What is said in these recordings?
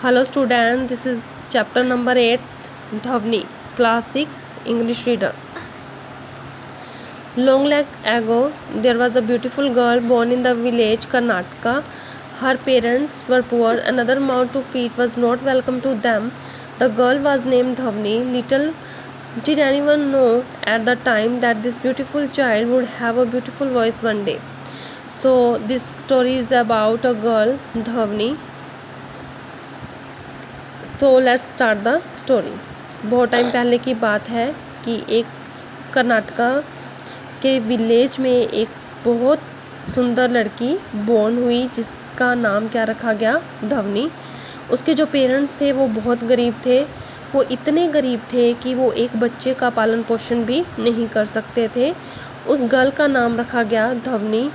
Hello student, this is chapter number 8, Dhavni, class 6, English reader. Long ago, there was a beautiful girl born in the village Karnataka. Her parents were poor, another mouth to feed was not welcome to them. The girl was named Dhavni. Little did anyone know at the time that this beautiful child would have a beautiful voice one day. So, this story is about a girl, Dhavni. So let's start the story. बहुत time पहले की बात है कि एक कर्नाटका के village में एक बहुत सुंदर लड़की बोर्न हुई जिसका नाम क्या रखा गया, धवनी। उसके जो पेरेंट्स थे वो बहुत गरीब थे। वो इतने गरीब थे कि वो एक बच्चे का पालन पोषण भी नहीं कर सकते थे। उस गर्ल का नाम रखा गया धवनी।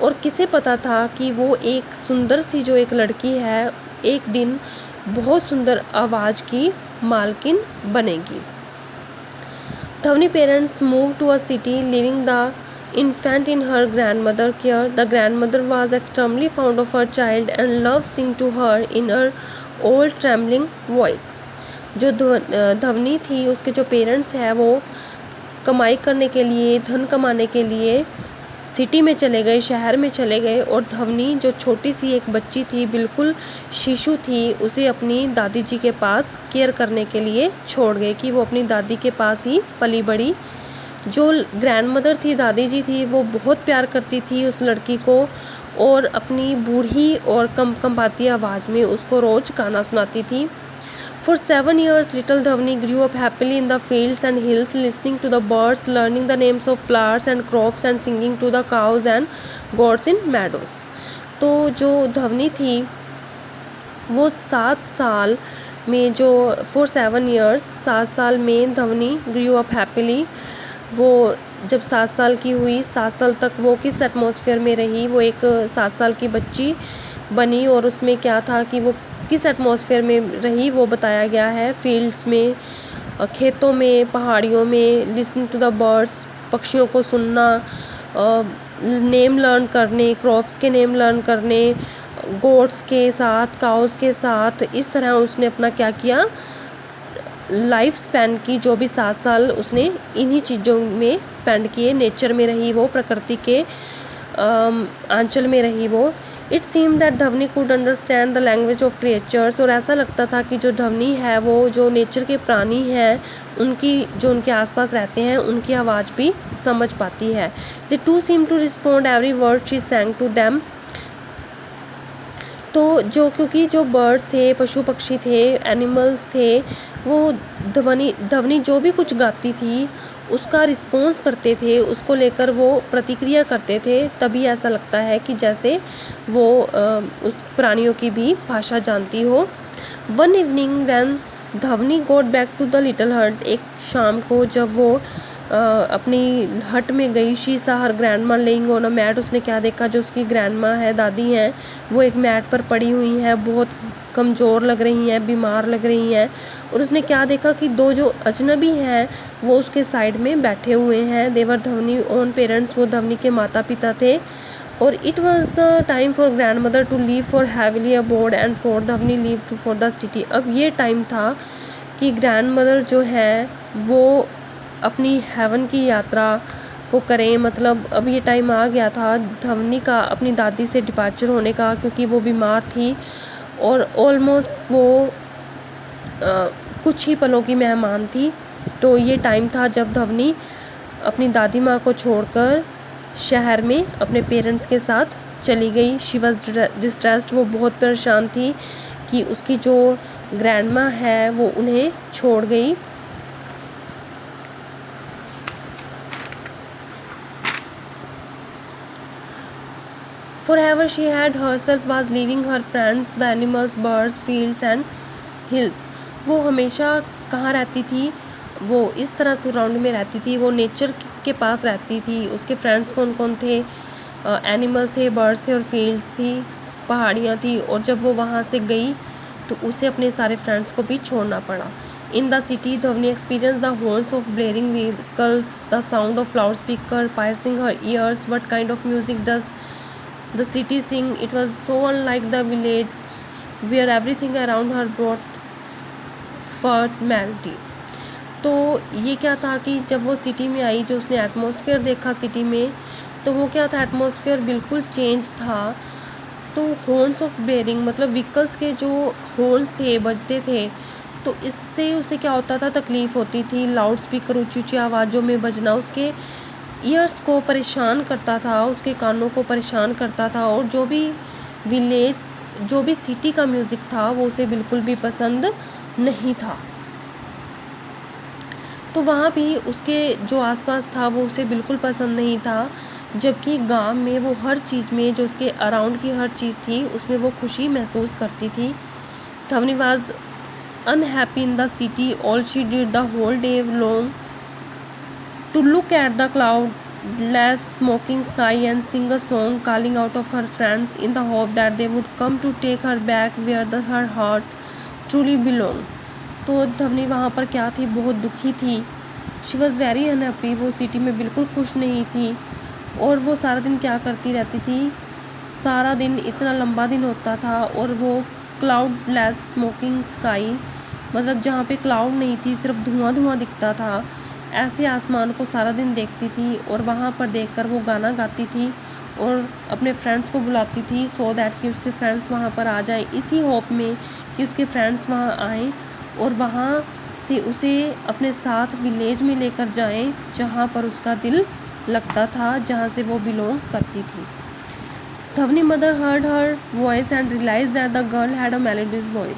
और किसे पता था कि वो एक सुंदर सी जो एक लड़की है एक दिन बहुत सुंदर आवाज़ की मालकिन बनेगी। Dhwani parents move to a city leaving the infant in her grandmother care. The grandmother was extremely fond of her child and loved sing to her in her old trembling voice. जो धवनी थी उसके जो पेरेंट्स हैं वो कमाई करने के लिए, धन कमाने के लिए सिटी में चले गए, शहर में चले गए। और धवनी जो छोटी सी एक बच्ची थी, बिल्कुल शिशु थी, उसे अपनी दादी जी के पास केयर करने के लिए छोड़ गए कि वो अपनी दादी के पास ही पली बड़ी। जो ग्रैंड मदर थी, दादी जी थी, वो बहुत प्यार करती थी उस लड़की को और अपनी बूढ़ी और कंपाती आवाज़ में उसको रोज़ गाना सुनाती थी। For 7 years, little Dhavni grew up happily in the fields and hills, listening to the birds, learning the names of flowers and crops, and singing to the cows and goats in meadows. तो जो धवनी थी वो 7 साल में for 7 years 7 साल में धवनी grew up happily। वो जब 7 साल की हुई, 7 साल तक वो किस एटमॉस्फेयर में रही, वो एक 7 साल की बच्ची बनी। और उसमें क्या था कि वो किस एटमॉस्फेयर में रही वो बताया गया है। फील्ड्स में, खेतों में, पहाड़ियों में, लिसन टू द बर्ड्स, पक्षियों को सुनना, नेम लर्न करने, क्रॉप्स के नेम लर्न करने, गोट्स के साथ, काउस के साथ। इस तरह उसने अपना क्या किया, लाइफ स्पेंड की। जो भी 7 साल उसने इन्हीं चीज़ों में स्पेंड किए। नेचर में रही वो, प्रकृति के आंचल में रही वो। It seem that Dhwani could understand the language of creatures. और ऐसा लगता था कि जो धवनी है वो जो नेचर के प्राणी हैं उनकी, जो उनके आसपास रहते हैं, उनकी आवाज़ भी समझ पाती है। They too seem to respond every word she sang to them. तो क्योंकि जो बर्ड्स थे, पशु पक्षी थे, एनिमल्स थे, वो धवनी जो भी कुछ गाती थी उसका रिस्पॉन्स करते थे, उसको लेकर वो प्रतिक्रिया करते थे। तभी ऐसा लगता है कि जैसे वो उस प्राणियों की भी भाषा जानती हो। One evening when Dhwani got back to the little hut, एक शाम को जब वो अपनी हट में गई, शी सा हर ग्रैंड माँ लेइंग ऑन अ मैट। उसने क्या देखा, जो उसकी ग्रैंड माँ है, दादी हैं, वो एक मैट पर पड़ी हुई है, बहुत कमज़ोर लग रही हैं, बीमार लग रही हैं। और उसने क्या देखा कि 2 जो अजनबी हैं वो उसके साइड में बैठे हुए हैं। देवर धवनी ओन पेरेंट्स, वो धवनी के माता पिता थे। और it was the time for grandmother to leave for heavenly abode and for Dhwani leave to for the city. अब ये टाइम था कि ग्रैंड मदर जो है वो अपनी हेवन की यात्रा को करें। मतलब अब ये टाइम आ गया था धवनी का अपनी दादी से डिपार्चर होने का, क्योंकि वो बीमार थी और ऑलमोस्ट वो कुछ ही पलों की मेहमान थी। तो ये टाइम था जब धवनी अपनी दादी माँ को छोड़कर शहर में अपने पेरेंट्स के साथ चली गई। शी वॉज डिस्ट्रेस्ड, वो बहुत परेशान थी कि उसकी जो ग्रैंड माँ है वो उन्हें छोड़ गई। Forever she had herself was leaving her friends, the animals, birds, fields and hills. वो हमेशा कहाँ रहती थी, वो इस तरह सराउंड में रहती थी, वो नेचर के पास रहती थी। उसके फ्रेंड्स कौन कौन थे, एनिमल्स थे, बर्ड्स थे और फील्ड्स थी, पहाड़ियाँ थी। और जब वो वहाँ से गई तो उसे अपने सारे फ्रेंड्स को भी छोड़ना पड़ा। In the city, Dhavni experienced the horns of blaring vehicles, the sound of loudspeaker piercing her ears. What kind of music does the city sing? It was so unlike the village where everything around her brought formality। तो ये क्या था कि जब वो city में आई, जो उसने एटमॉस्फेयर देखा सिटी में, तो वो क्या था, एटमॉस्फेयर बिल्कुल चेंज था। तो हॉर्न्स ऑफ बेरिंग मतलब व्हीकल्स के जो हॉर्न्स थे बजते थे, तो इससे उसे क्या होता था, तकलीफ़ होती थी। लाउड स्पीकर ऊँची ऊँची आवाज़ों में बजना उसके ईयर्स को परेशान करता था, उसके कानों को परेशान करता था, और जो भी सिटी का म्यूज़िक था वो उसे बिल्कुल भी पसंद नहीं था। तो वहाँ भी उसके जो आसपास था वो उसे बिल्कुल पसंद नहीं था, जबकि गाँव में वो हर चीज़ में, जो उसके अराउंड की हर चीज़ थी उसमें वो खुशी महसूस करती थी। धवनी was unhappy in the city. All she did the whole day long to look at the cloudless smoking sky and sing a song, calling out of her friends in the hope that they would come to take her back where her heart truly belonged। तो धवनी वहाँ पर क्या थी, बहुत दुखी थी। She was very unhappy, वो city में बिल्कुल खुश नहीं थी। और वो सारा दिन क्या करती रहती थी, सारा दिन, इतना लंबा दिन होता था, और वो क्लाउडलेस स्मोकिंग स्काई मतलब जहाँ पे क्लाउड नहीं थी, सिर्फ धुआं धुआं दिखता था, ऐसे आसमान को सारा दिन देखती थी। और वहाँ पर देखकर वो गाना गाती थी और अपने फ्रेंड्स को बुलाती थी, सो दैट कि उसके फ्रेंड्स वहाँ पर आ जाए, इसी होप में कि उसके फ्रेंड्स वहाँ आएँ और वहाँ से उसे अपने साथ विलेज में लेकर जाएं, जहाँ पर उसका दिल लगता था, जहाँ से वो बिलोंग करती थी। Dhwani mother heard her voice and realise that the girl had a melodious voice.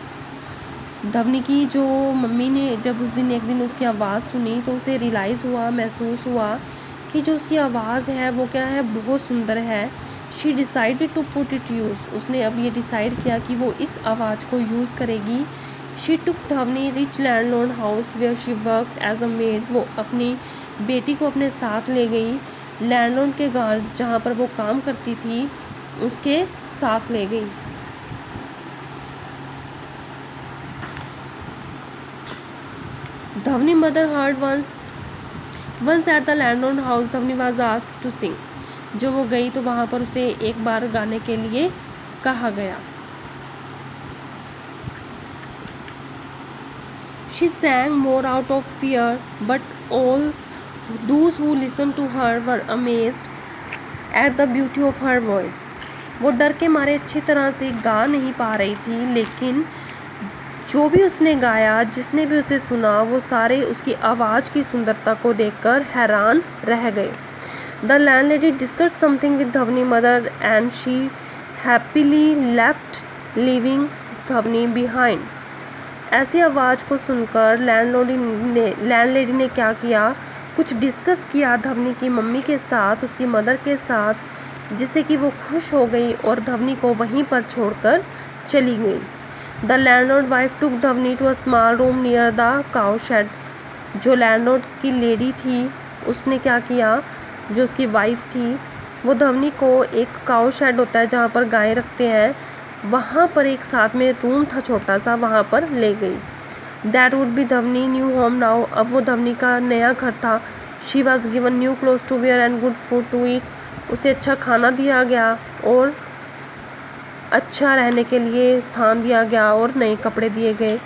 Dhwani की जो मम्मी ने जब उस दिन एक दिन उसकी आवाज़ सुनी, तो उसे रियलाइज़ हुआ, महसूस हुआ कि जो उसकी आवाज़ है वो क्या है, बहुत सुंदर है। She decided to put it use. उसने अब ये डिसाइड किया कि वो इस आवाज़ को यूज़ करेगी। She took Dhwani rich landlord house where she worked as a maid. वो अपनी बेटी को अपने साथ ले गई, लैंडलॉर्ड के घर जहाँ पर वो काम करती थी उसके साथ ले गई। Dhwani mother heard once at the landlord house Dhwani was asked to sing. जो वो गई तो वहाँ पर उसे एक बार गाने के लिए कहा गया। She sang more out of fear, but all those who listened to her were amazed at the beauty of her voice। वो डर के मारे अच्छी तरह से गा नहीं पा रही थी, लेकिन जो भी उसने गाया, जिसने भी उसे सुना, वो सारे उसकी आवाज़ की सुंदरता को देखकर हैरान रह गए। The landlady discuss something with Dhwani mother and she happily left, leaving Dhwani behind. ऐसी आवाज़ को सुनकर लैंडलेडी ने क्या किया, कुछ डिस्कस किया धवनी की मम्मी के साथ, उसकी मदर के साथ, जिससे कि वो खुश हो गई और धवनी को वहीं पर छोड़कर चली गई। The landlord wife took Dhwani to a small room near the cow shed. जो लैंडलॉर्ड की लेडी थी उसने क्या किया, जो उसकी वाइफ थी, वो धवनी को एक काउ शेड होता है जहाँ पर गायें रखते हैं, वहाँ पर एक साथ में रूम था छोटा सा, वहाँ पर ले गई। That would be Dhwani new home now. अब वो धवनी का नया घर था। She was given new clothes to wear and good food to eat. उसे अच्छा खाना दिया गया और अच्छा रहने के लिए स्थान दिया गया और नए कपड़े दिए गए।